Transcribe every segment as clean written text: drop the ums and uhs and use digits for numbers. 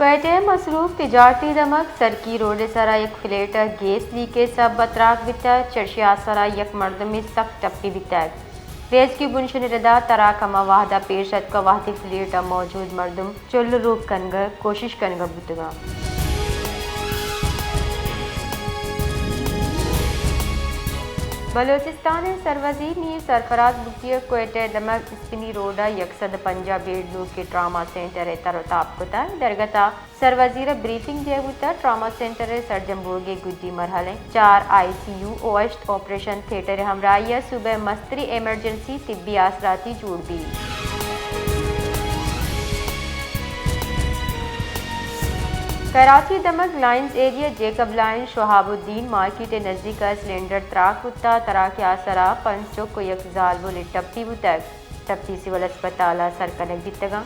کوئٹہ مصروف تجارتی دمک سرکی روڈ سرا یک فلیٹ گیس لیکیج سب بطراک بیتا چرشیا سرا یک مردم سخت ٹپی بیتا ریسکیو بنشن ردا تراک ہما واحدہ پیشت کا واحدی فلیٹ موجود مردم چل روک کنگ کوشش کنگ بودگا بلوچستان سروزی میر سرفراز بکی کوئٹہ دمک اسپنی روڈا 150 بیڈ لوگ کے ٹراما سینٹر تر و تاب کتا درگتا سروزیر بریفنگ دیا گتا ٹراما سینٹر سرجم بورگے گڈی مرحلے 4 ICU اوشت آپریشن تھیٹر ہمراہی صوبہ مستری ایمرجنسی طبی اثراتی جوڑ بھی کراچی دمک lines area Jacob line Shahabuddin market نزدیک سلنڈر تراک بتا تراک آسرا پنچو کو یک زالبو لٹپی بتک ٹپی سول اسپتال سرکنک بیتگا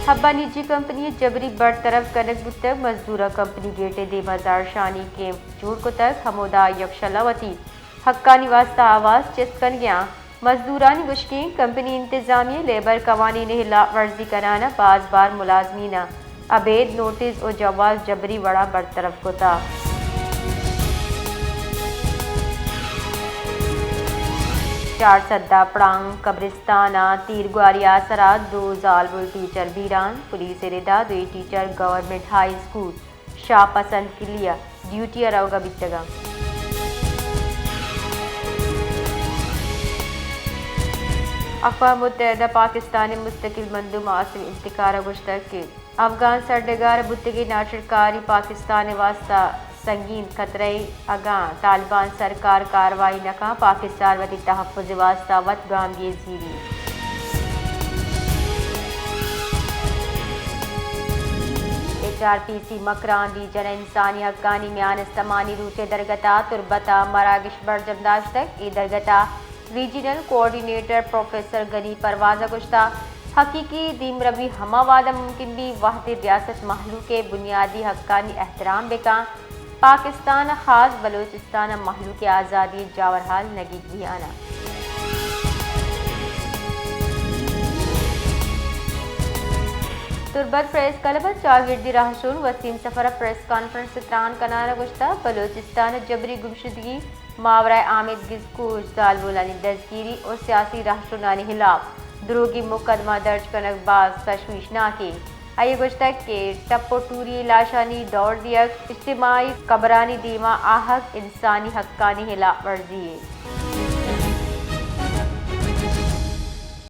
حبا نجی کمپنی جبری برطرف کنک بتک مزدورہ کمپنی گیٹے دے بازار شانی کے جوڑ کو تک ہمودا یک شلاوتی حقانی واسطہ آواز چسکن گیا مزدورانی گشکیں کمپنی انتظامیہ لیبر قوانین خلاف ورزی کرانا بعض بار ملازمین ابید نوٹس و جواز جبری وڑا برطرف کو تھا چار سدہ پڑانگ قبرستانہ تیرگواری آسرا 2 ظالبل ٹیچر بیران پولیس ردا 2 ٹیچر گورنمنٹ ہائی اسکول شاہ پسند کلیا ڈیوٹی اروگا بیتگا اقوام متحدہ پاکستان مستقل مندوب عاصم افتخار گشتگ کے افغان سرڈگار بتگی ناشرکاری پاکستان واسطہ سنگین خطرے اگاں طالبان سرکار کاروائی نکا پاکستان وتی تحفظ واسطہ وط گام یہ زیری HRPC مکران دی جن انسانی حقانی میان استمانی روچے درگتا تربتا مراگش برجم داشتک ای درگتا ریجنل کوارڈینیٹر پروفیسر غنی پرواز گشتہ حقیقی دیم روی ہما وعدہ ممکن بھی وحد ریاست محلو کے بنیادی حقانی احترام بکا پاکستان خاص بلوچستان محلو کے آزادی جاورحال نگیت بھی آنا تربت پریس کلب چاگردی راہشون وسیم سفر پریس کانفرنس ستران کنارہ گشتہ بلوچستان جبری گمشدگی ماورائے آمد گزکوش ظالبولانی دزگیری اور سیاسی رہشونانی خلاف دروگی مقدمہ درج کنک باز تشویشناکی آئیے گشتک کے ٹپو ٹوری لاشانی دوڑ دیک اجتماعی قبرانی دیما آحق انسانی حقانی خلاف ورزی